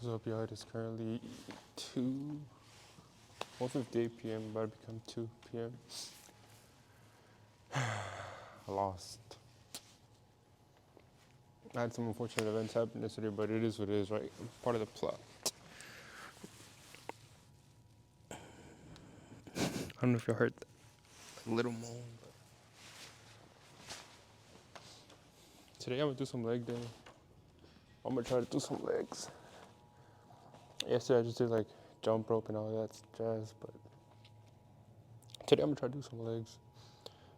What's up, y'all? It is currently 1:58 p.m. About to become 2 p.m. I lost. I had some unfortunate events happen yesterday, but it is what it is, right? Part of the plot. I don't know if you heard that little moan, but today I'm gonna do some leg day. I'm gonna try to do some legs. Yesterday I just did like jump rope and all that jazz, but today I'm gonna try to do some legs.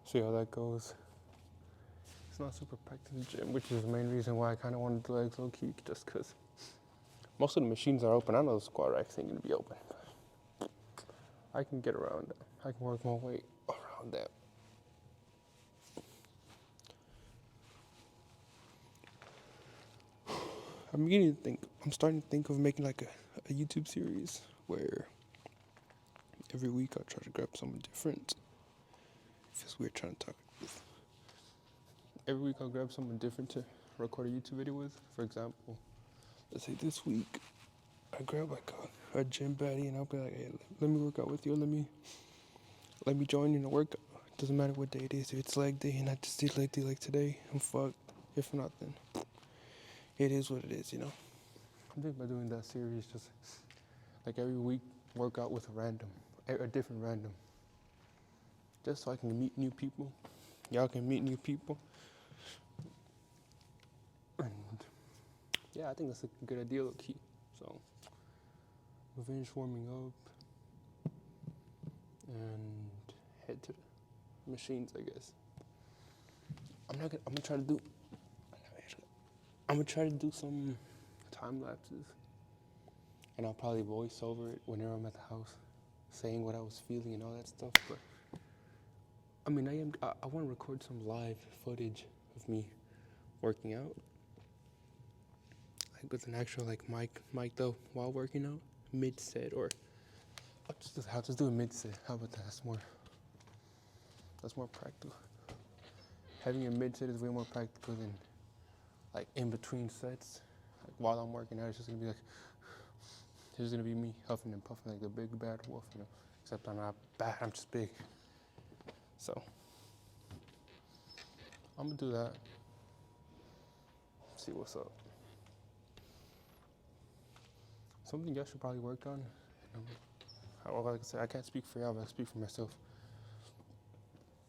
See how that goes. It's not super packed in the gym, which is the main reason why I kind of wanted to do legs low key, just because most of the machines are open. I know the squat racks ain't gonna be open, but I can get around that. I can work my way around that. I'm starting to think of making like a YouTube series where every week I'll try to grab someone different. It feels weird trying to talk. Every week I'll grab someone different to record a YouTube video with. For example, let's say this week I grab like a gym baddie and I'll be like, hey, let me work out with you. Let me join you in the workout. Doesn't matter what day it is. If it's leg day and I just did leg day like today, I'm fucked. If not, then it is what it is, you know? I'm thinking about doing that series, just like every week work out with a different random. Just so I can meet new people. Y'all can meet new people. And yeah, I think that's a good idea, low key. So we'll finish warming up and head to the machines, I guess. I'm gonna try to do some time lapses, and I'll probably voice over it whenever I'm at the house, saying what I was feeling and all that stuff. But I mean, I want to record some live footage of me working out, like with an actual like mic though, while working out, mid set, or I'll just do a mid set. How about that? That's more practical. Having a mid set is way more practical than like in between sets. Like while I'm working out, it's just gonna be me huffing and puffing like the big bad wolf, you know. Except I'm not bad, I'm just big. So I'm gonna do that. See what's up. Something y'all should probably work on. Like I said, I can't speak for y'all, but I speak for myself.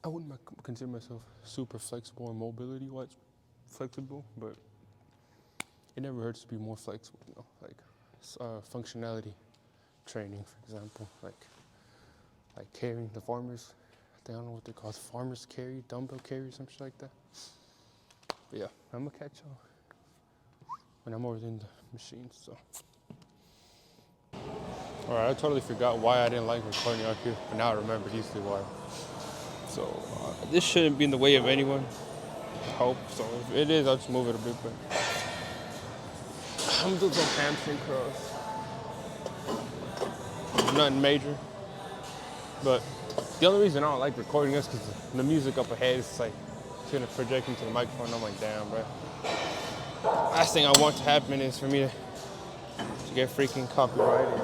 I wouldn't consider myself super flexible and mobility-wise flexible, but it never hurts to be more flexible, you know, like functionality training, for example, like carrying the farmers. I don't know what they're called, farmers carry, dumbbell carry, some shit like that. But yeah, I'm gonna catch y'all when I'm over in the machines. So, all right, I totally forgot why I didn't like recording out here, but now I remember easily why. So this shouldn't be in the way of anyone. I hope so. If it is, I'll just move it a bit. But I'm gonna do some hamstring curls. Nothing major, but the only reason I don't like recording is because the music up ahead is like it's gonna project into the microphone. I'm like, damn, bro. Last thing I want to happen is for me to get freaking copyrighted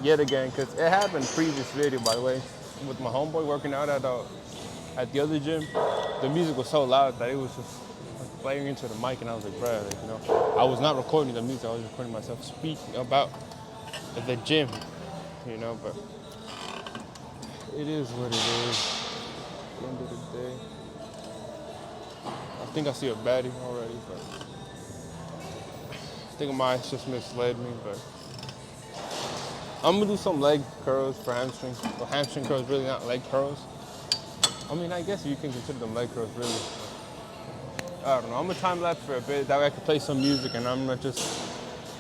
yet again, because it happened previous video, by the way, with my homeboy working out at the other gym. The music was so loud that it was just like blaring into the mic, and I was like, bro, like, you know, I was not recording the music, I was recording myself speaking about the gym, you know, but it is what it is. At the end of the day, I think I see a baddie already, but I think my eyes just misled me. But I'm gonna do some leg curls for hamstring. Well, hamstring curls, really not leg curls. I mean, I guess you can consider them leg curls, really. I don't know. I'm gonna time lapse for a bit. That way I can play some music, and I'm not just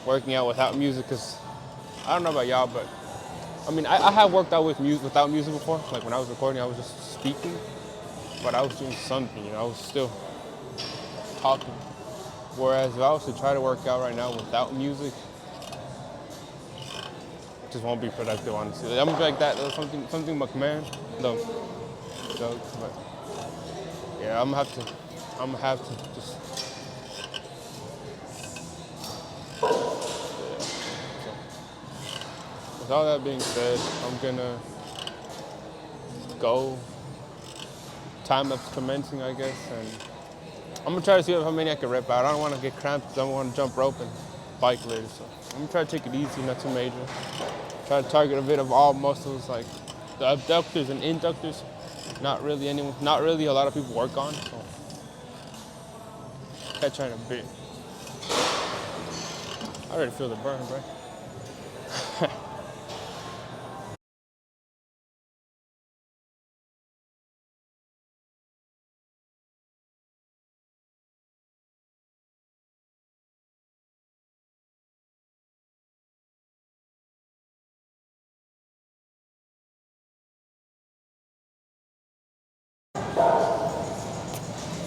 working out without music. Cause I don't know about y'all, but I mean, I have worked out without music before. Like when I was recording, I was just speaking, but I was doing something. You know, I was still talking. Whereas if I was to try to work out right now without music, it just won't be productive, honestly. I'm gonna be like that. Something my command. No, jokes, but yeah, I'm gonna have to just with all that being said, I'm gonna go. Time lapse commencing, I guess, and I'm gonna try to see how many I can rep out. I don't want to get cramped because I don't want to jump rope and bike later. So I'm gonna try to take it easy, not too major. Try to target a bit of all muscles, like the abductors and inductors. Not really a lot of people work on. So trying a bit. I already feel the burn, bro.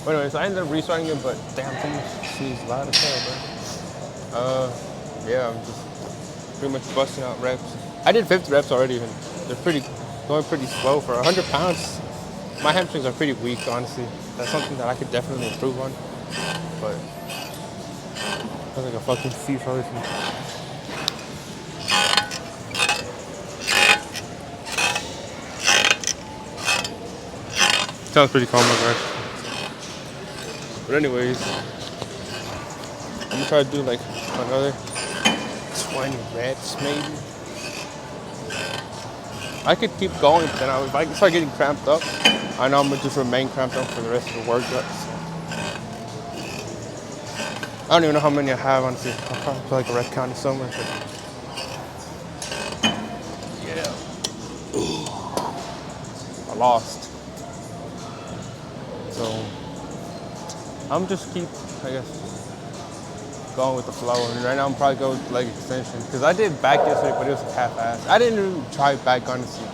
But anyways, I ended up restarting it, but damn, she's loud as hell, bro. Yeah, I'm just pretty much busting out reps. I did 50 reps already, and they're going pretty slow for 100 pounds. My hamstrings are pretty weak, honestly. That's something that I could definitely improve on. But I was like a fucking thief always. Sounds pretty calm, my guys. But anyways, I'm gonna try to do like another 20 reps maybe. I could keep going, but then if I start getting cramped up, I know I'm gonna just remain cramped up for the rest of the workouts. I don't even know how many I have, honestly. I'll probably put like a rep counter somewhere. But yeah. I lost. So I'm just keep, I guess, going with the flow. And right now I'm probably going with leg extension. Because I did back yesterday, but it was half-assed. I didn't really try back, honestly.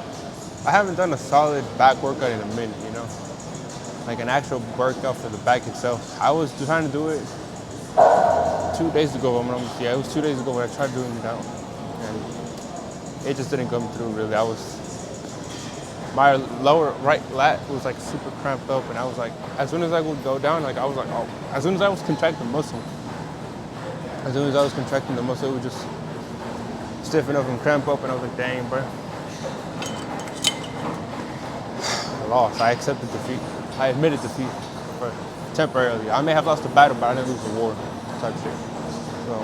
I haven't done a solid back workout in a minute, you know? Like an actual workout for the back itself. I was trying to do it 2 days ago. It was 2 days ago when I tried doing it out. And it just didn't come through, really. My lower right lat was like super cramped up, and I was like, as soon as I would go down, like I was like, oh, as soon as I was contracting the muscle, it would just stiffen up and cramp up, and I was like, dang, bro. I lost. I accepted defeat. I admitted defeat temporarily. I may have lost the battle, but I didn't lose the war type shit. So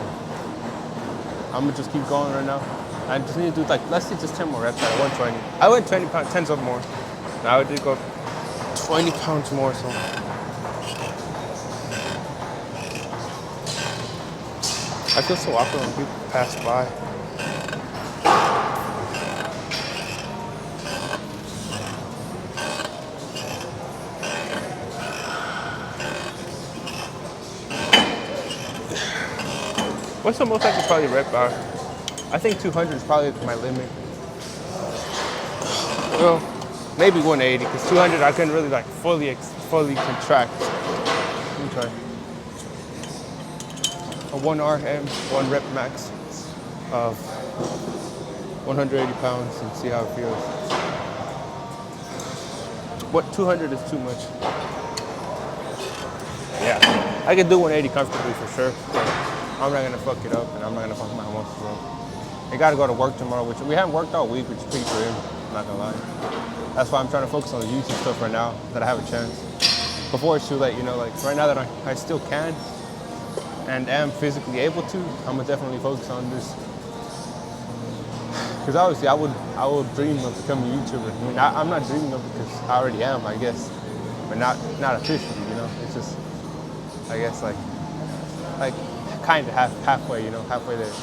I'm gonna just keep going right now. I just need to do like, let's say just 10 more reps at 120. I went 20 pounds, 10 up more. Now I did go 20 pounds more, so. I feel so awkward when people pass by. What's the most I could probably rep out? I think 200 is probably my limit. Well, maybe 180, because 200 I couldn't really like fully contract. Let me try. A 1 RM, 1 rep max of 180 pounds and see how it feels. What 200 is too much. Yeah, I could do 180 comfortably for sure. But I'm not gonna fuck it up, and I'm not gonna fuck my muscles up. I gotta go to work tomorrow, which we haven't worked all week, which is pretty grim, I'm not gonna lie. That's why I'm trying to focus on the YouTube stuff right now, that I have a chance. Before it's too late, you know, like right now that I still can and am physically able to, I'm gonna definitely focus on this. Because obviously I would dream of becoming a YouTuber. I mean, I'm not dreaming of it because I already am, I guess, but not officially, you know. It's just, I guess, like kind of halfway, you know, halfway there.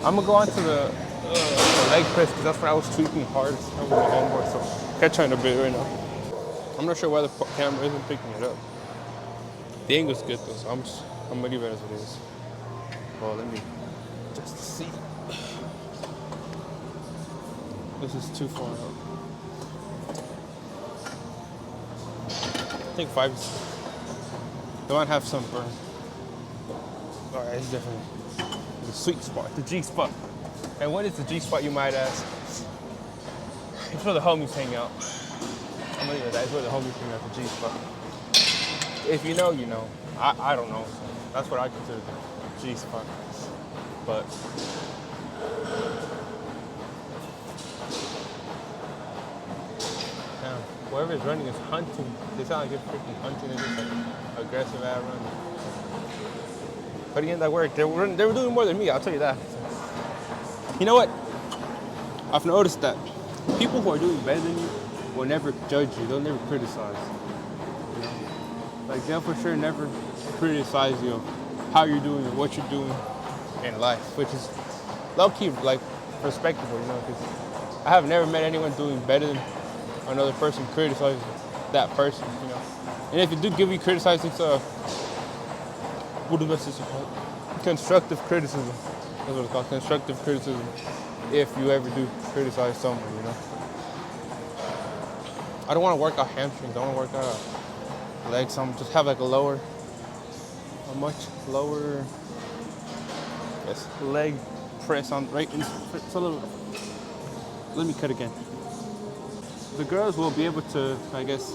I'm gonna go on to the leg press because that's what I was tweaking hardest with my homework. So catching a bit right now. I'm not sure why the camera isn't picking it up. The angle's good though, so I'm gonna leave it as it is. Well, let me just see. This is too far out. I think 5 is. They might have some burn. All right, it's definitely the sweet spot, the G spot. And what is the G spot, you might ask? It's where the homies hang out. I'm gonna leave it. That's where the homies hang out, the G spot. If you know, you know. I don't know. So that's what I consider the G spot. But whoever's running is hunting. They sound like they're freaking hunting. They're just like aggressive at running. But again, that worked. They were doing more than me, I'll tell you that. You know what? I've noticed that people who are doing better than you will never judge you. They'll never criticize. You know? Like they'll for sure never criticize you of how you're doing or what you're doing in life, which is low-key like respectable, you know, because I have never met anyone doing better than another person criticizing that person, you know. And if you do give you criticizing, what is this called? Constructive criticism. That's what it's called, constructive criticism. If you ever do criticize someone, you know. I don't want to work out hamstrings. I want to work out legs. I'm just have like a much lower, yes, leg press on right. It's a little. Let me cut again. The girls will be able to, I guess,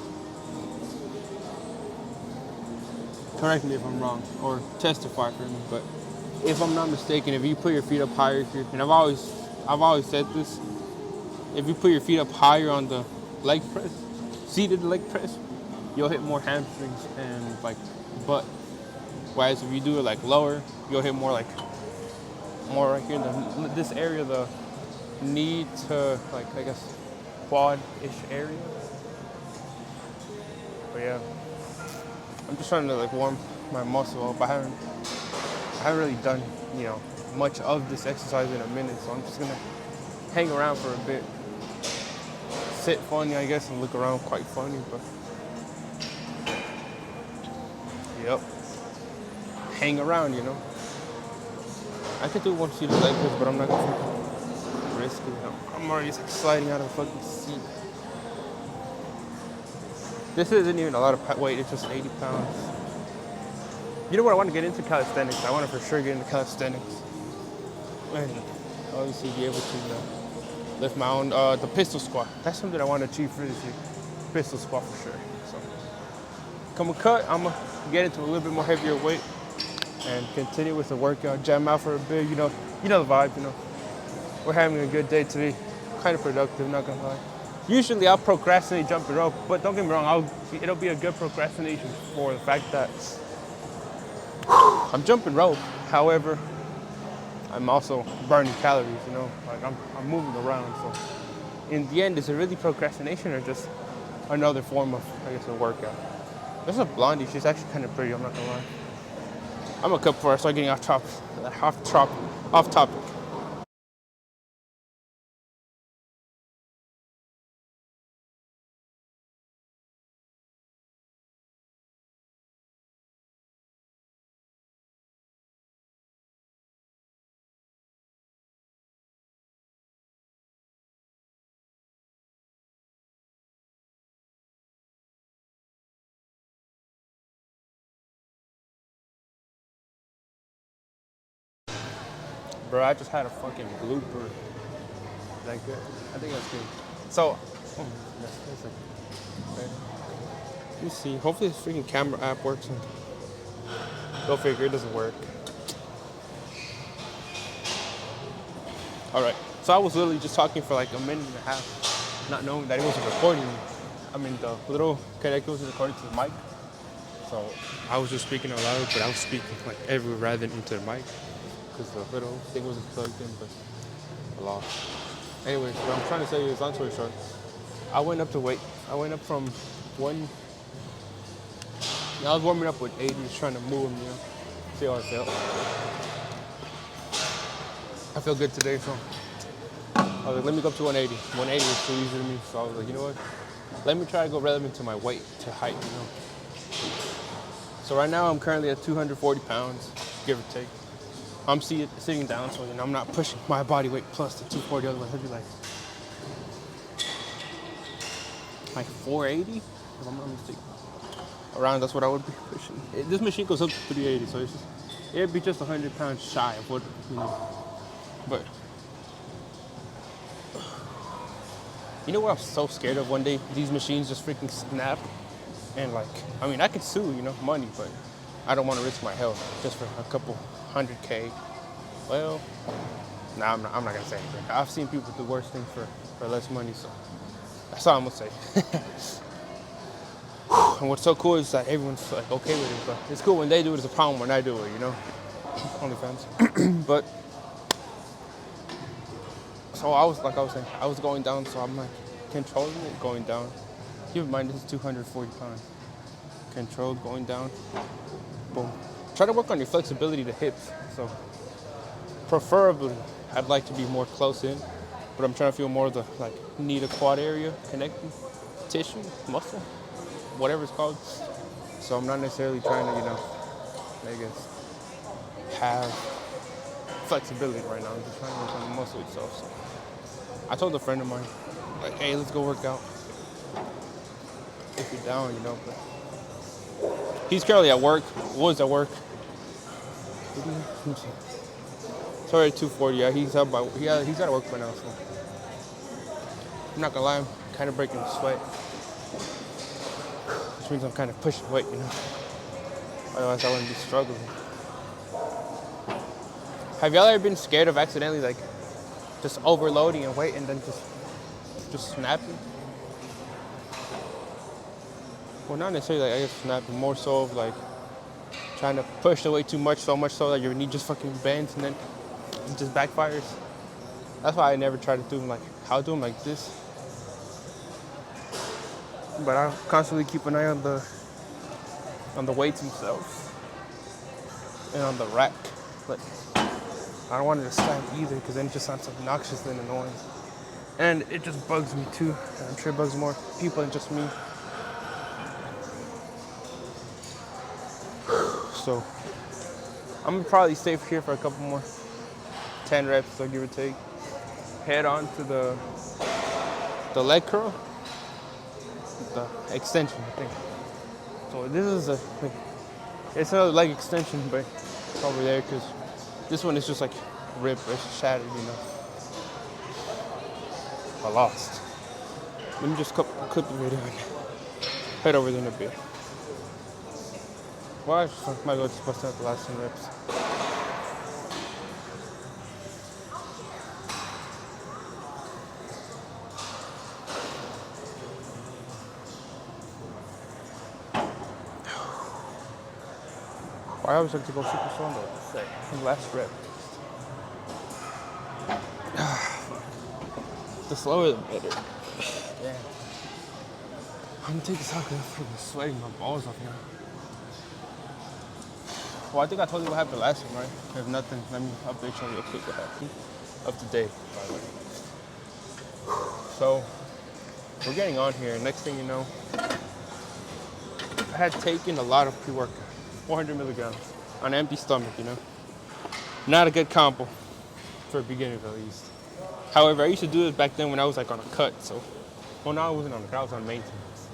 correct me if I'm wrong or testify for me. But if I'm not mistaken, if you put your feet up higher here, and I've always said this, if you put your feet up higher on the leg press, seated leg press, you'll hit more hamstrings and like butt. Whereas if you do it like lower, you'll hit more right here in this area, the knee to like I guess quad-ish area. But yeah, I'm just trying to like warm my muscle up. I haven't really done much of this exercise in a minute, so I'm just gonna hang around for a bit. Sit funny, I guess, and look around quite funny, but yep. Hang around, you know. I could do one seated like this, but I'm not gonna risk it. I'm already like sliding out of the fucking seat. This isn't even a lot of weight, it's just 80 pounds. You know what, I want to get into calisthenics. I want to for sure get into calisthenics. And obviously be able to lift my own, the pistol squat. That's something I want to achieve for this year. Pistol squat for sure. So, come a cut, I'm going to get into a little bit more heavier weight and continue with the workout, jam out for a bit, you know the vibe, you know. We're having a good day today, kind of productive, not gonna lie. Usually I'll procrastinate jumping rope, but don't get me wrong, it'll be a good procrastination for the fact that I'm jumping rope. However, I'm also burning calories, you know, like I'm moving around. So in the end, is it really procrastination or just another form of, I guess, a workout? There's a blondie, she's actually kind of pretty, I'm not gonna lie. I'm gonna cut before I start getting off topic. Bro, I just had a fucking blooper. Is that good? I think that's good. So, that's okay. Let me see. Hopefully this freaking camera app works. Go figure, it doesn't work. Alright, so I was literally just talking for like a minute and a half, not knowing that it wasn't recording. I mean, the little connector wasn't recording to the mic. So I was just speaking out loud, but I was speaking like everywhere rather than into the mic, because the little thing wasn't plugged in, but I lost. Anyways, what I'm trying to say is, long story short, I went up to weight. I went up from I was warming up with 80, just trying to move them, see how I felt. I feel good today, so I was like, let me go up to 180. 180 was too easy to me, so I was like, you know what? Let me try to go relevant to my weight, to height, you know. So right now I'm currently at 240 pounds, give or take. I'm sitting down, so I'm not pushing my body weight plus the 240, otherwise I'd be like 480, if I'm not mistaken. Around, that's what I would be pushing. This machine goes up to 380, so it'd be just 100 pounds shy of what, But, you know what I'm so scared of one day? These machines just freaking snap. And I could sue, money, but I don't want to risk my health just for a couple $100K. Well, nah, I'm not gonna say anything. I've seen people do worse things for less money, so that's all I'm gonna say. And what's so cool is that everyone's like okay with it, but it's cool when they do it. It's a problem when I do it, you know. OnlyFans. But so I was saying, I was going down, so I'm like controlling it going down. Keep in mind this is 240 pounds. Controlled going down. Boom. Try to work on your flexibility to hips. So preferably, I'd like to be more close in, but I'm trying to feel more of the like knee to quad area connecting tissue, muscle, whatever it's called. So I'm not necessarily trying to, I guess, have flexibility right now. I'm just trying to work on the muscle itself. So I told a friend of mine, like, hey, let's go work out. If you're down, but he's currently at work, was at work. Sorry, 2:40. Yeah, he's out he's out of work by now, so I'm not gonna lie, I'm kind of breaking a sweat, which means I'm kind of pushing weight, Otherwise, I wouldn't be struggling. Have y'all ever been scared of accidentally like just overloading and weight and then just snapping? Well, not necessarily like I guess snapping, more so of like trying to push the weight too much, so much so that your knee just fucking bends and then it just backfires. That's why I never try to do them like, I'll do them like this. But I constantly keep an eye on the weights themselves and on the rack. But I don't want it to stack either, because then it just sounds obnoxious and annoying. And it just bugs me too. And I'm sure it bugs more people than just me. So I'm gonna probably stay here for a couple more 10 reps, so give or take. Head on to the leg curl, the extension, I think. So this is it's another leg extension, but it's over there because this one is just like ripped, it's shattered, I lost. Let me just clip the video and head over there in a bit. Well, I might as well just bust out the last 10 reps. I always like to go super slow though. Last rep. The slower the better. Yeah. I'm gonna take this out because I'm freaking sweating my balls off now. Well, I think I told you what happened last time, right? If nothing, let me update you real quick what happened. Up to date, by the way. So, we're getting on here. Next thing you know, I had taken a lot of pre-workout, 400 milligrams on an empty stomach, Not a good combo for beginners, at least. However, I used to do this back then when I was like on a cut, so. Well, no, I wasn't on a cut, I was on maintenance.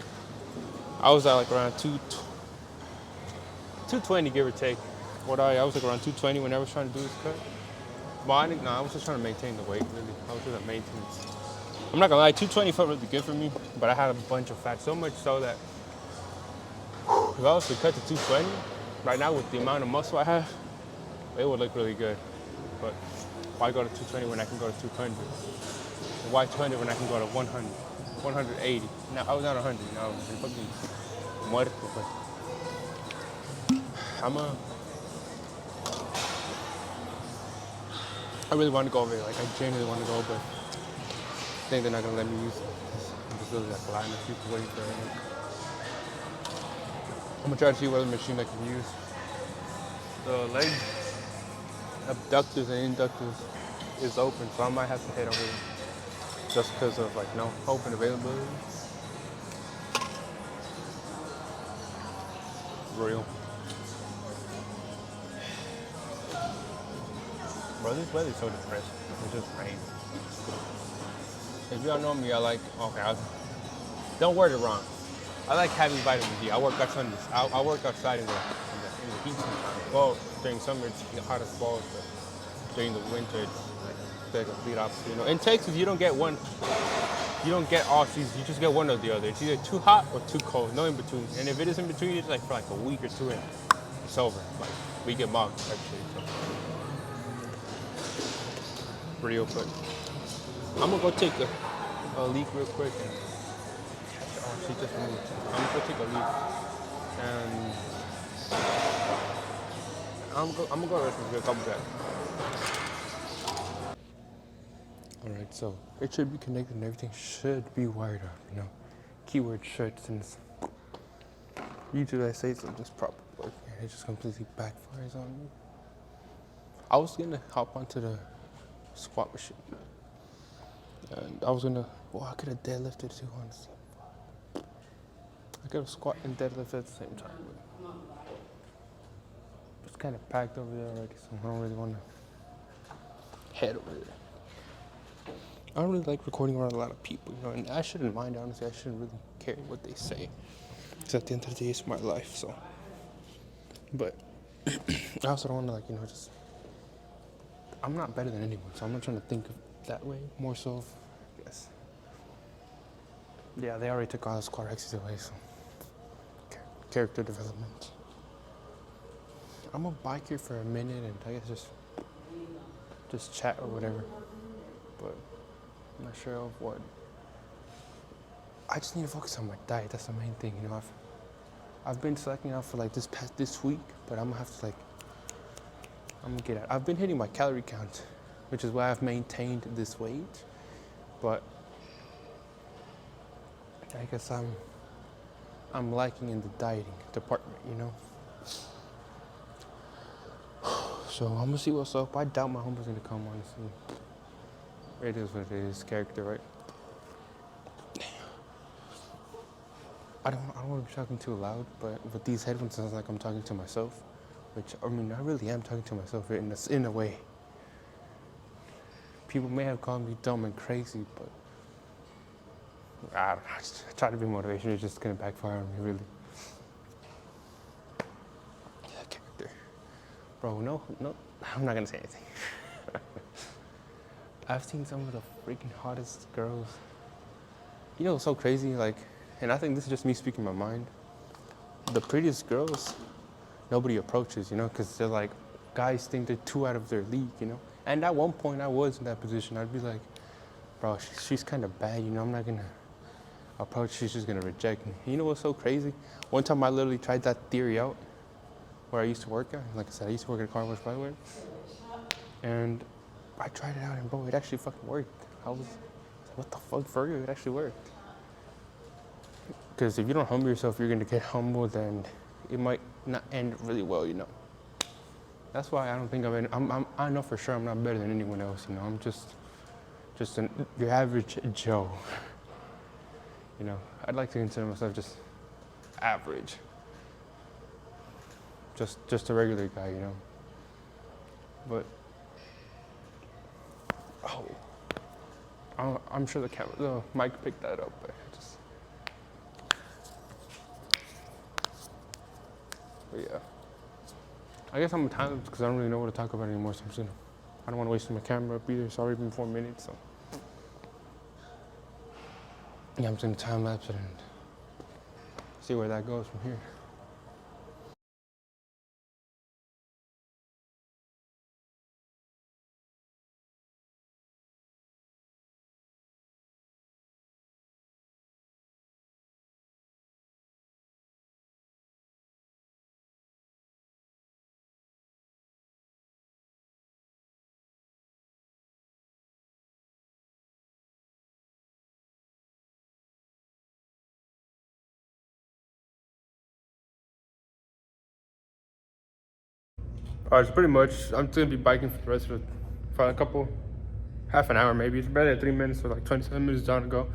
I was at like around 220, give or take. I was like around 220 when I was trying to do this cut. But I was just trying to maintain the weight, really. I was doing that maintenance. I'm not gonna lie, 220 felt really good for me, but I had a bunch of fat, so much so that if I was to cut to 220, right now with the amount of muscle I have, it would look really good. But why go to 220 when I can go to 200? Why 200 when I can go to 100, 180? Now, I was not 100, I was fucking muerto, but I really want to go over there. Like, I genuinely want to go, but I think they're not going to let me use it. I'm just really like line of people waiting for it. I'm going to try to see what other machine I can use. The leg abductors and inductors is open, so I might have to head over there just because of like no open availability. Real. Bro, this weather's so depressing. It's just rain. If y'all know me, don't word it wrong. I like having vitamin D. I work outside in the heat sometimes. Well, during summer it's the hottest balls, but during the winter it's like the complete opposite. In Texas you don't get one. You don't get all seasons. You just get one or the other. It's either too hot or too cold. No in between. And if it is in between, it's like for like a week or two, and it's over. Like we get mocked actually. So. Real quick. I'm gonna go take a leak real quick and catch on. She just moved. I'm gonna go take a leak, and I'm gonna go to the restaurant and get a couple back. All right, so it should be connected and everything should be wired up. Keyword should, since usually I say something's proper work and it just completely backfires on me. I was gonna hop onto the squat machine, and I was gonna. Well, I could have deadlifted too, honestly. I could have squat and deadlifted at the same time, but it's kind of packed over there already, so I don't really want to head over there. I don't really like recording around a lot of people, and I shouldn't mind, honestly. I shouldn't really care what they say, because at the end of the day, it's my life, so. But I also don't want to, just. I'm not better than anyone, so I'm not trying to think of that way. More so, I guess. Yeah, they already took all the squat exercises away, so. Character development. I'm gonna bike here for a minute and I guess just chat or whatever. But I'm not sure of what. I just need to focus on my diet. That's the main thing, I've been slacking out for this week, but I'm gonna have to I'm gonna get out. I've been hitting my calorie count, which is why I've maintained this weight. But I guess I'm lacking in the dieting department, So I'm gonna see what's up. I doubt my homie's gonna come, honestly. It is what it is, character, right? I don't want to be talking too loud, but with these headphones, it sounds like I'm talking to myself, which, I really am talking to myself in a way. People may have called me dumb and crazy, but I don't know. I try to be motivational. It's just gonna backfire on me, really. Yeah, character. Bro, no, I'm not gonna say anything. I've seen some of the freaking hottest girls. It's so crazy, and I think this is just me speaking my mind. The prettiest girls, nobody approaches, because they're guys think they're too out of their league, And at one point I was in that position. I'd be like, bro, she's kind of bad, I'm not gonna approach, she's just gonna reject me. You know what's so crazy? One time I literally tried that theory out where I used to work at. Like I said, I used to work at a car wash, by the way. And I tried it out and bro, it actually fucking worked. I was like, what the fuck, for you? It actually worked. Because if you don't humble yourself, you're gonna get humbled and it might not end really well, That's why I don't think I know for sure I'm not better than anyone else, I'm just your average Joe. I'd like to consider myself just average. Just a regular guy, But I'm sure the mic picked that up, but yeah. I guess I'm tired because I don't really know what to talk about anymore, so I don't want to waste my camera up either. It's already been 4 minutes, so. Yeah, I'm just gonna time lapse it and see where that goes from here. It's pretty much, I'm just gonna be biking for the rest of half an hour maybe. It's better than 3 minutes, so 27 minutes down to go.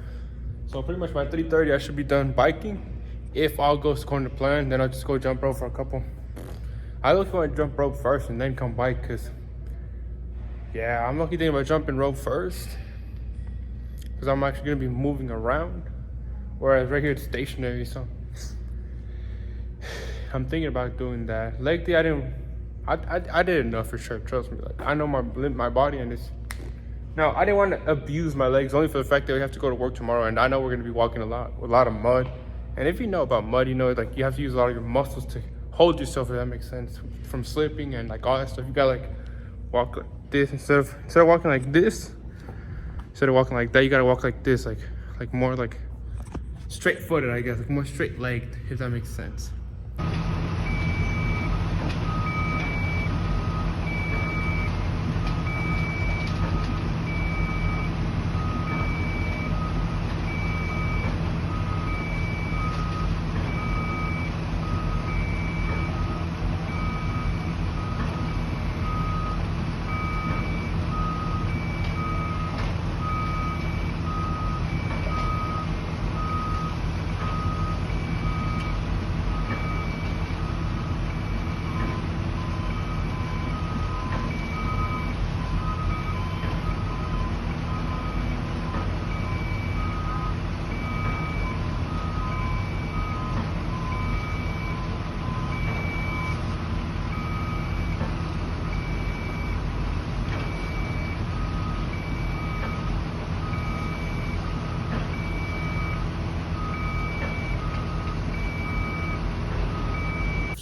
So pretty much by 3:30 I should be done biking. If all goes according to plan, then I'll just go jump rope for a couple. I look for a jump rope first and then come bike, because I'm lucky thinking about jumping rope first, because I'm actually gonna be moving around, whereas right here it's stationary, so I'm thinking about doing that. Lately I did enough for sure, trust me. I know my body, and it's. Now, I didn't want to abuse my legs only for the fact that we have to go to work tomorrow, and I know we're going to be walking a lot of mud. And if you know about mud, you have to use a lot of your muscles to hold yourself, if that makes sense, from slipping and all that stuff. You got to walk like this instead of walking like this. Instead of walking like that, you got to walk like this, more like straight-footed, I guess, like more straight-legged, if that makes sense.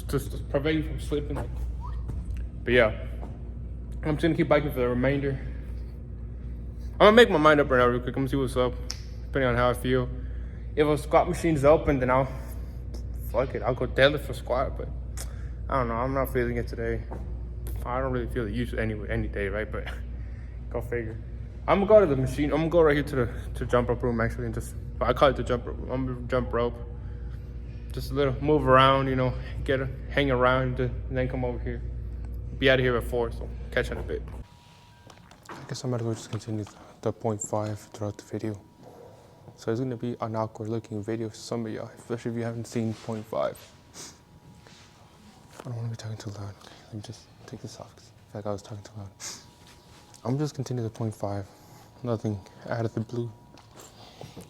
Just to prevent you from sleeping. But yeah, I'm just gonna keep biking for the remainder. I'm gonna make my mind up right now real quick. I'm gonna see what's up, depending on how I feel. If a squat machine's open, then I'll fuck it. I'll go deadlift for squat, but I don't know. I'm not feeling it today. I don't really feel it usually anyway, any day, right? But go figure. I'm gonna go to the machine. I'm gonna go right here to the jump rope room actually, and just I call it the jump rope. I'm gonna jump rope. Just a little move around, you know, hang around, and then come over here. Be out of here at 4, so catch you in a bit. I guess I might as well just continue the 0.5 throughout the video. So it's gonna be an awkward looking video for some of y'all, especially if you haven't seen 0.5. I don't wanna be talking too loud. Okay, let me just take this off, because I feel like I was talking too loud. I'm just continue the 0.5. Nothing out of the blue.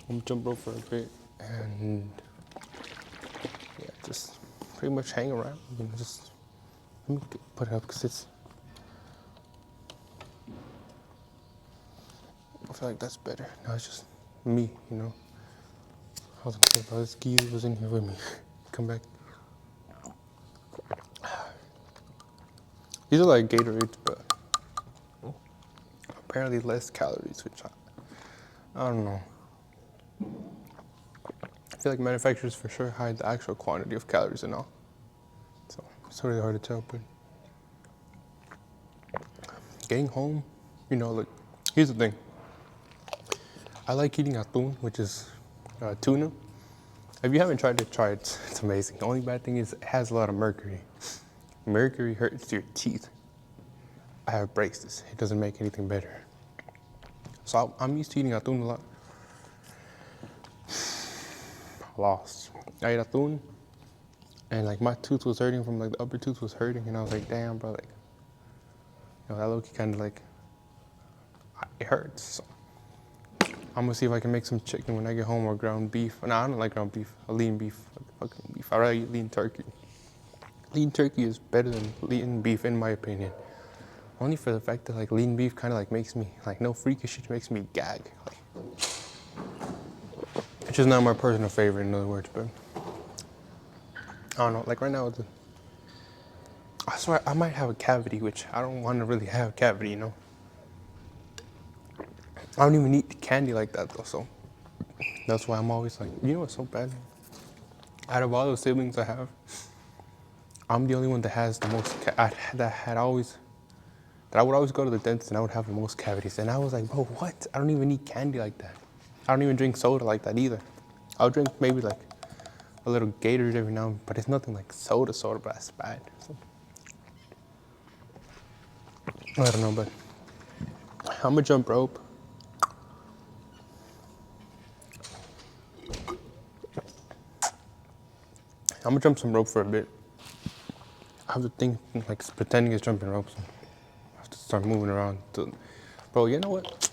I'm gonna jump rope for a bit, and yeah, just pretty much hang around, you know, just let me put it up because it's, I feel like that's better. Now it's just me, you know. I wasn't sure about this geezer was in here with me. Come back. These are like Gatorades, but apparently less calories, which I don't know. I feel like manufacturers for sure hide the actual quantity of calories and all. So it's really hard to tell, but getting home, you know, like, here's the thing. I like eating atún, which is tuna. If you haven't tried it, try it. It's amazing. The only bad thing is it has a lot of mercury. Mercury hurts your teeth. I have braces. It doesn't make anything better. So I'm used to eating atún a lot. Lost. I ate atún, and like my tooth was hurting from like the upper tooth was hurting, and I was like, damn, bro, like, you know, that look kind of like, it hurts. So I'm gonna see if I can make some chicken when I get home, or ground beef. No, I don't like ground beef. A lean beef, fucking beef. I rather eat lean turkey. Lean turkey is better than lean beef in my opinion. Only for the fact that like lean beef kind of like makes me, like, no freakish shit, makes me gag. Like, it's just not my personal favorite, in other words, but I don't know, like right now, I swear I might have a cavity, which I don't want to really have a cavity, you know? I don't even eat candy like that though, so that's why I'm always like, you know what's so bad? Out of all the siblings I have, I'm the only one that has the most, that I would always go to the dentist and I would have the most cavities. And I was like, bro, what? I don't even eat candy like that. I don't even drink soda like that either. I'll drink maybe like a little Gatorade every now and then, but it's nothing like soda, but that's bad. So, I don't know, but I'm gonna jump rope. I'm gonna jump some rope for a bit. I have to think, like, pretending it's jumping ropes. I have to start moving around. Bro, you know what?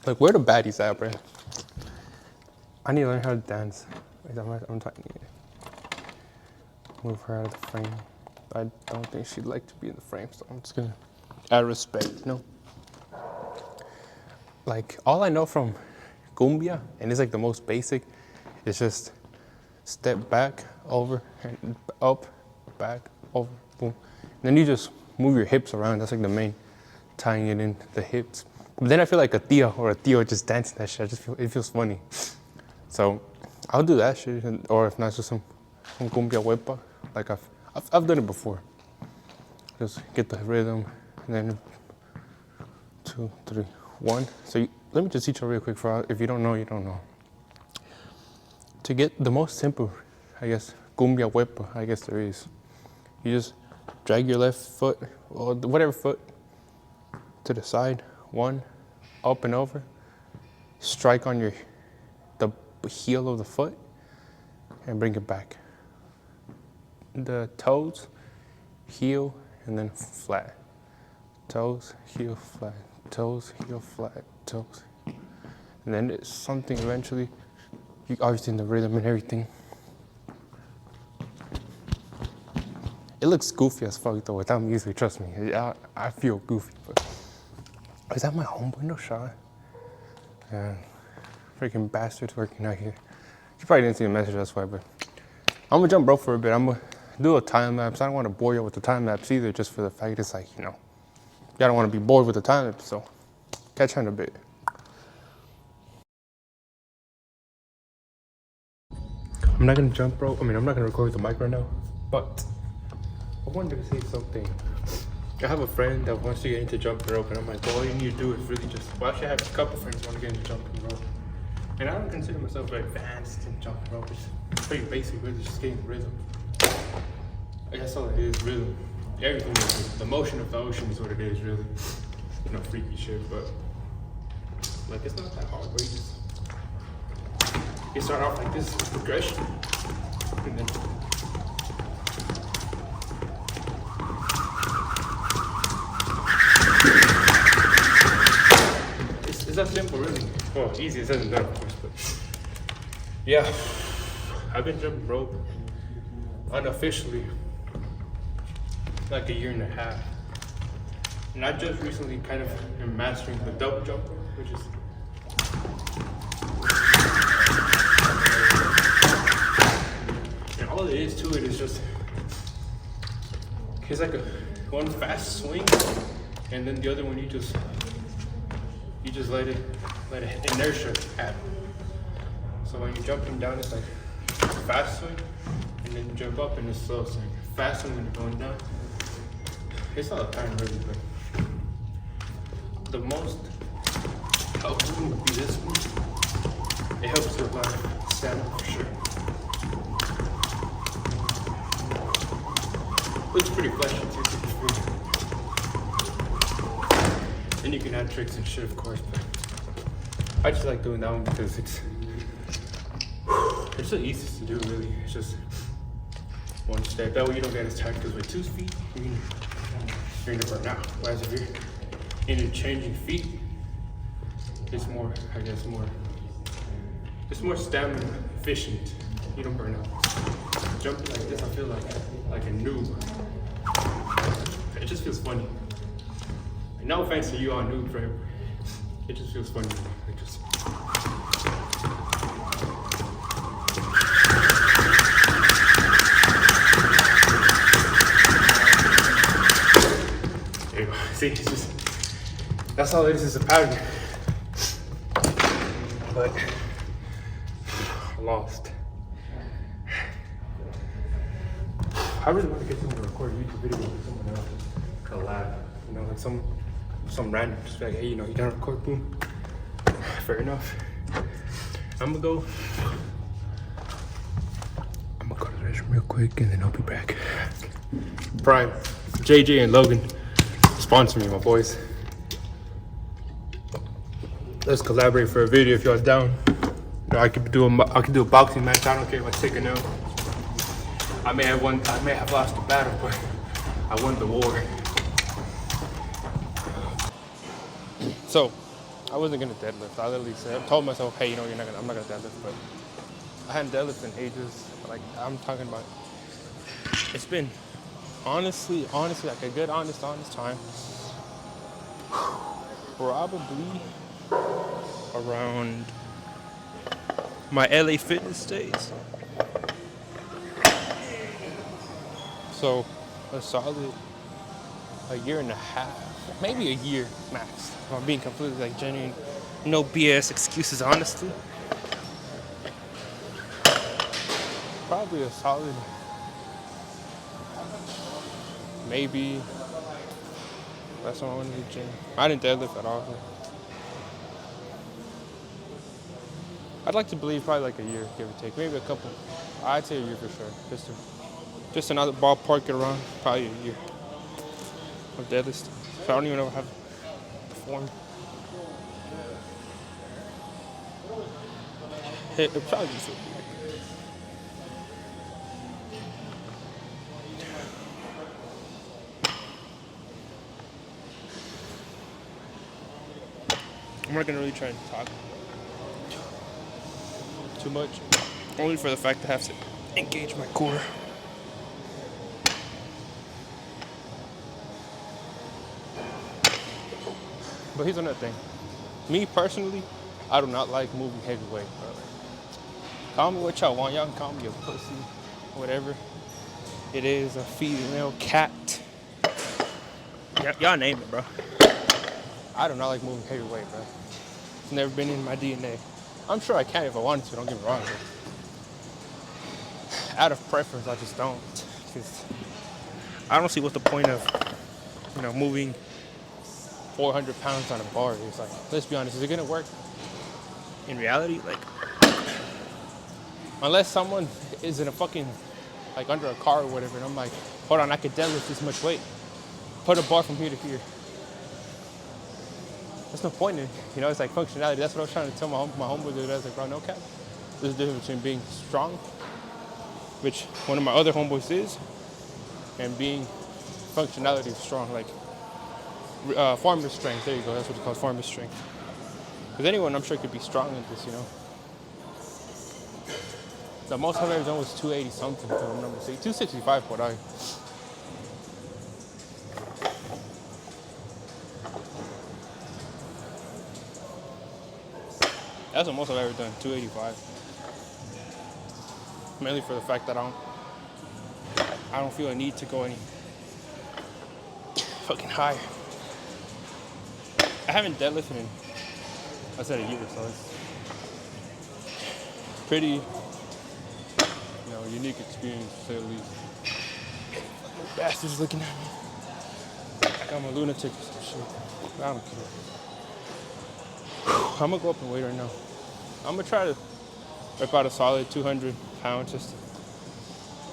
Like, where the baddies at, bro? I need to learn how to dance. Wait, I'm talking to you. Move her out of the frame. I don't think she'd like to be in the frame, so I'm just gonna add respect, you know? Like, all I know from cumbia, and it's like the most basic, is just step back, over, and up, back, over, boom. And then you just move your hips around. That's like the main, tying it in the hips. But then I feel like a tia or a tío just dancing that shit. It feels funny. So I'll do that shit, or if not, just some cumbia huepa. Like I've done it before. Just get the rhythm, and then 2, 3, 1. So let me just teach you real quick. For if you don't know, you don't know. To get the most simple, I guess, cumbia huepa, I guess there is. You just drag your left foot, or whatever foot, to the side. 1, up and over. Strike on the heel of the foot, and bring it back. The toes, heel, and then flat. Toes, heel, flat. Toes, heel, flat. Toes. And then it's something eventually, you obviously in the rhythm and everything. It looks goofy as fuck though without music, trust me. I feel goofy, but is that my home window shot? Yeah, freaking bastards working out here. You probably didn't see the message, that's why, but I'm gonna jump rope for a bit. I'm gonna do a time lapse. I don't wanna bore you with the time lapse either, just for the fact it's like, you know, y'all don't wanna be bored with the time lapse, so catch on a bit. I'm not gonna jump rope. I'm not gonna record with the mic right now, but I wanted to say something. I have a friend that wants to get into jumping rope, and I'm like, well, all you need to do is really just, well, actually I have a couple friends who want to get into jumping rope. And I don't consider myself very advanced in jumping rope. It's pretty basic, really, just getting rhythm. I guess all it is, rhythm. Everything is rhythm. The motion of the ocean is what it is, really. You know, freaky shit, but like, it's not that hard, but you start off like this, progression, and then it's that simple, really. Well, easy as said done, of course, but yeah, I've been jumping rope unofficially like a year and a half. And I just recently kind of am mastering the double jump rope, which is and all it is to it is just, it's like one fast swing, and then the other one you just let inertia happen. So when you're jumping down, it's like fast swing, and then you jump up and it's slow swing. Fast swing when you're going down. It's not a time really, but the most helpful would be this one. It helps with a lot of stamina for sure. Looks pretty flashy too, to be fair. And you can add tricks and shit, of course, but I just like doing that one because it's the easiest to do, really. It's just one step. That way you don't get as tired, because with 2 feet, you're gonna burn out. Whereas if you're interchanging feet, it's more, I guess, it's more stamina efficient. You don't burn out. Jumping like this, I feel like a noob. It just feels funny. No offense to you all noobs, right? It just feels funny. It just. There you go. See, it's just, that's all it is a pattern. But I lost. I really want to get someone to record a YouTube video with someone else, collab, you know, like some random, just be like, hey, you know, you gotta record, boom. Fair enough. I'm gonna go to the restroom real quick, and then I'll be back. Prime, JJ and Logan, sponsor me, my boys. Let's collaborate for a video if y'all down. You know, I could do a boxing match. I don't care if I take a no. I may have lost the battle, but I won the war. So, I wasn't gonna deadlift. I literally told myself, hey, you know, I'm not gonna deadlift, but I hadn't deadlifted in ages. Like, I'm talking about, it's been honestly, like a good honest time. Probably around my LA fitness days. So a solid a year and a half, maybe a year max. If I'm being completely like genuine, no BS excuses, honestly. probably a solid, maybe. Last time I went to the gym. I didn't deadlift at all. I'd like to believe probably like a year, give or take. Maybe a couple. I'd say a year for sure. Just another ballpark it around. Probably a year of deadlift. So I don't even know if I have the form. It'll probably just feel like I'm not gonna really try and talk too much. Only for the fact that I have to engage my core. But here's another thing. Me personally, I do not like moving heavyweight, bro. Call me what y'all want. Y'all can call me a pussy, whatever. It is a female cat. Y'all name it, bro. I do not like moving heavyweight, bro. It's never been in my DNA. I'm sure I can if I wanted to, don't get me wrong. But out of preference, I just don't. Because I don't see what's the point of, moving 400 pounds on a bar. It's like, let's be honest, is it gonna work? In reality, like, unless someone is in a fucking, like, under a car or whatever, and I'm like, hold on, I could deadlift this much weight. Put a bar from here to here. There's no point in it. It's like functionality. That's what I was trying to tell my homeboy the other day. I was like, bro, no cap. There's a difference between being strong, which one of my other homeboys is, and being functionality of strong, like farmer strength. There you go. That's what it's called, farmer strength. Because anyone, I'm sure, could be strong in this, The most I've ever done was 280 something, if I remember. 265 por ahí. That's the most I've ever done, 285. Mainly for the fact that I don't feel a need to go any fucking higher. I haven't deadlifted in, I said, a year, so it's pretty, unique experience, to say the least. Bastards looking at me like I'm a lunatic or some shit. I don't care. I'm gonna go up and weight right now. I'm gonna try to rip out a solid 200 pounds, just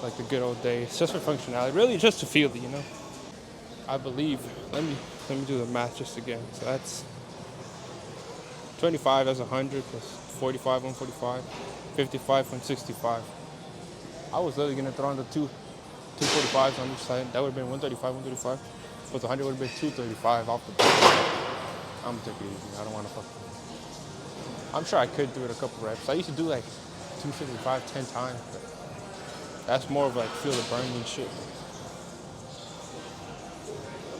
like the good old days, just for functionality, really just to feel it, I believe. Let me do the math just again. So that's 25 as 100 plus 45 on 45, 55 on 65. I was literally gonna throw on the 245s on each side. That would have been 135, 135. Plus 100 would have been 235 off the bat. I'm gonna take it easy. I don't want to fuck. I'm sure I could do it a couple reps. I used to do like 265 10 times. But that's more of like feel the burn and shit.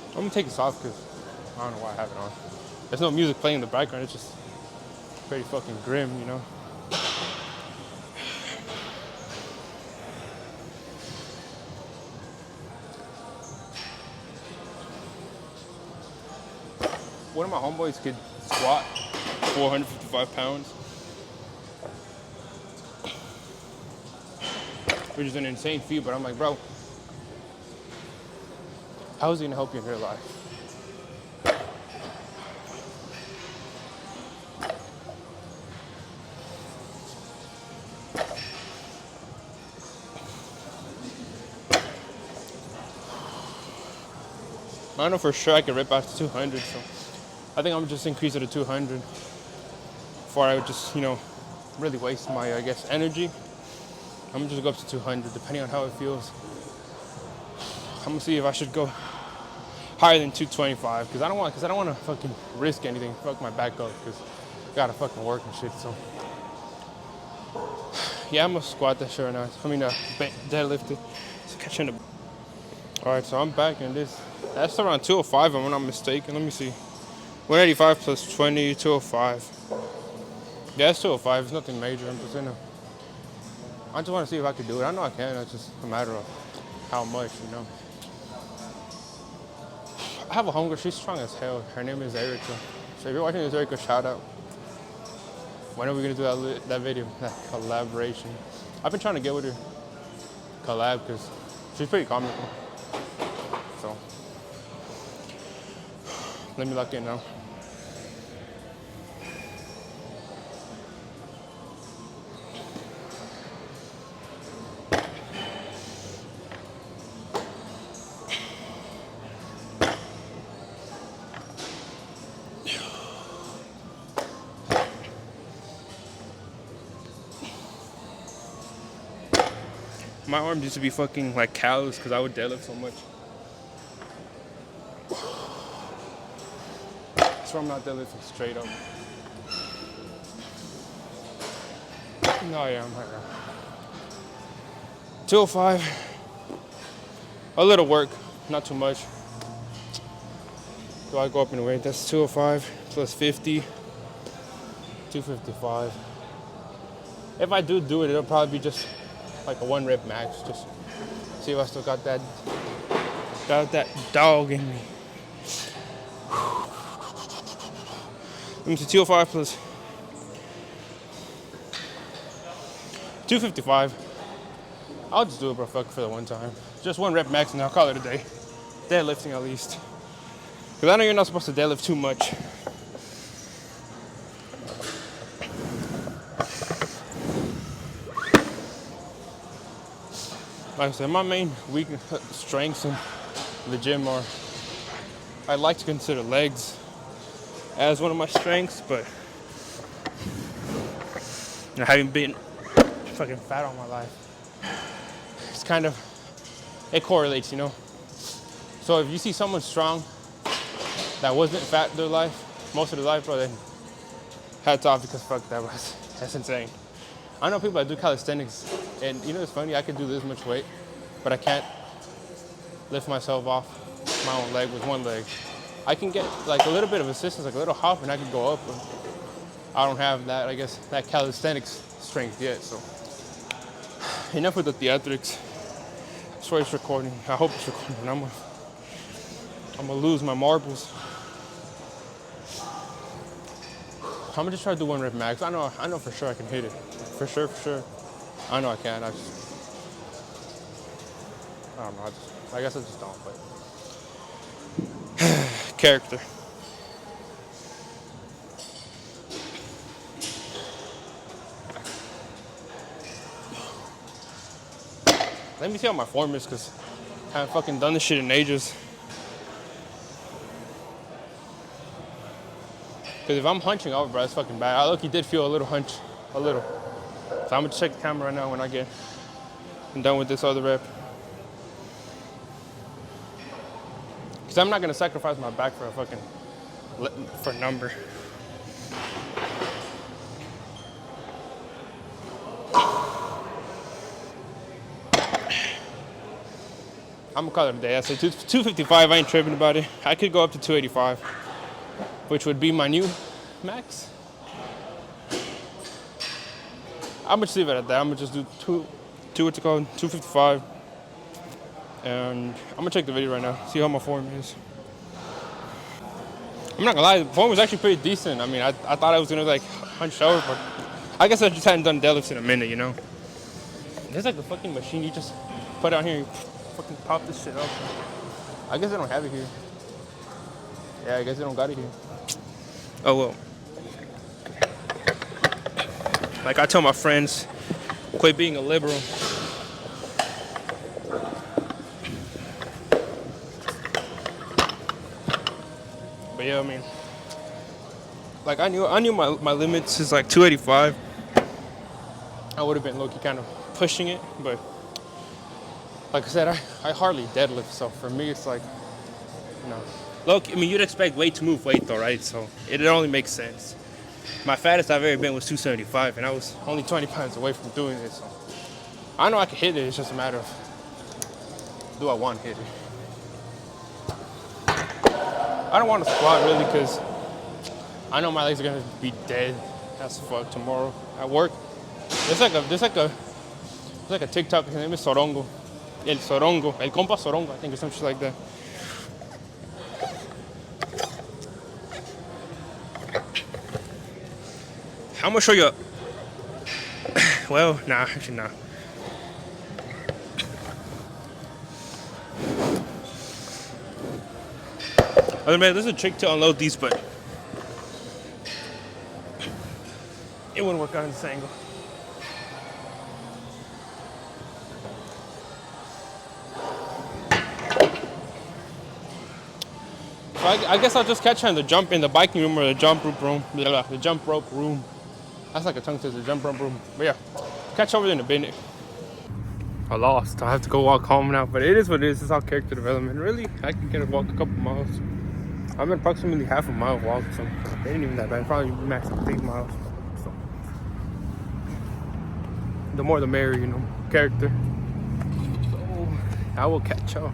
I'm gonna take this off because I don't know why I have it on. There's no music playing in the background. It's just pretty fucking grim, One of my homeboys could squat 455 pounds, which is an insane feat, but I'm like, bro, how is it gonna help you in real life? I know for sure I could rip out to 200, so I think I'm just increase it to 200 before I would just, really waste my, energy. I'm gonna just go up to 200, depending on how it feels. I'm gonna see if I should go higher than 225, because I don't want to fucking risk anything, fuck my back up, because I gotta fucking work and shit. So yeah, I'm gonna squat that shit right now. Deadlift it. It's catching the. All right, so I'm back in this. That's around 205, if I'm not mistaken. Let me see. 185 plus 20, 205. Yeah, it's 205. It's nothing major. I just want to see if I could do it. I know I can. It's just a matter of how much, I have a homegirl. She's strong as hell. Her name is Erica. So if you're watching this, Erica, shout out. When are we going to do that video, that collaboration? I've been trying to get with her collab because she's pretty comical. So let me lock in now. My arms used to be fucking like cows because I would deadlift so much. So I'm not deadlifting straight up. No, yeah, I'm right now. 205. A little work, not too much. Do I go up in weight? That's 205 plus 50, 255. If I do it, it'll probably be just like a 1 rep max. Just see if I still got that dog in me. Let me see, 205 plus 255. I'll just do it, bro, fuck for the one time. Just 1 rep max and I'll call it a day. Deadlifting at least. Because I know you're not supposed to deadlift too much. Like I said, my main weakness, strengths in the gym are, I like to consider legs as one of my strengths, but I haven't been fucking fat all my life. It's kind of, it correlates, you know? So if you see someone strong that wasn't fat their life, most of their life, bro, then hats off, because fuck that, that's insane. I know people that do calisthenics, and you know it's funny, I could do this much weight, but I can't lift myself off my own leg with one leg. I can get like a little bit of assistance, like a little hop, and I can go up, but I don't have that, I guess, that calisthenics strength yet, so. Enough with the theatrics. I swear it's recording. I hope it's recording. I'm gonna lose my marbles. I'm gonna just try to do 1 rep max. I know for sure I can hit it. For sure. I know I can. I don't know. I guess I just don't. But character. Let me see how my form is, because I haven't fucking done this shit in ages. Because if I'm hunching over, bro, that's fucking bad. I look, he did feel a little hunch. A little. So I'm gonna check the camera right now when I get done with this other rep. Because I'm not gonna sacrifice my back for a fucking, for a number. I'm gonna call it a day. I say 255, I ain't tripping about it. I could go up to 285, which would be my new max. I'm gonna just leave it at that. I'm gonna just do 255. And I'm gonna check the video right now, see how my form is. I'm not gonna lie, the form was actually pretty decent. I mean, I thought I was gonna like hunch over, but I guess I just hadn't done deadlifts in a minute, you know? There's like a fucking machine you just put out here and fucking pop this shit up. I guess they don't have it here. Yeah, I guess they don't got it here. Oh well. Like I tell my friends, quit being a liberal. But yeah, I mean, like I knew my limits is like 285. I would have been low-key kind of pushing it, but like I said, I hardly deadlift, so for me it's like, you know, look, I mean, you'd expect weight to move weight though, right? So it only makes sense. My fattest I've ever been was 275, and I was only 20 pounds away from doing it, so I know I can hit it. It's just a matter of, do I want to hit it? I don't want to squat really, because I know my legs are gonna be dead as fuck tomorrow at work. There's like a TikTok. His name is Sorongo. El compa Sorongo, I think, or some shit like that. I'm gonna show you. Well, nah, actually nah. I mean, there's a trick to unload these, but it wouldn't work out in this angle. So I guess I'll just catch her in the biking room or the jump rope room. The jump rope room. That's like a tongue twister, jump rope room. But yeah, catch over there in a minute. I lost. I have to go walk home now, but it is what it is. It's all character development. Really, I can get a walk a couple miles. I'm at approximately half a mile walk, so it ain't even that bad. Probably max 8 miles. So the more the merrier, you know, character. So I will catch y'all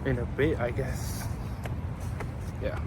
in a bit, I guess. Yeah.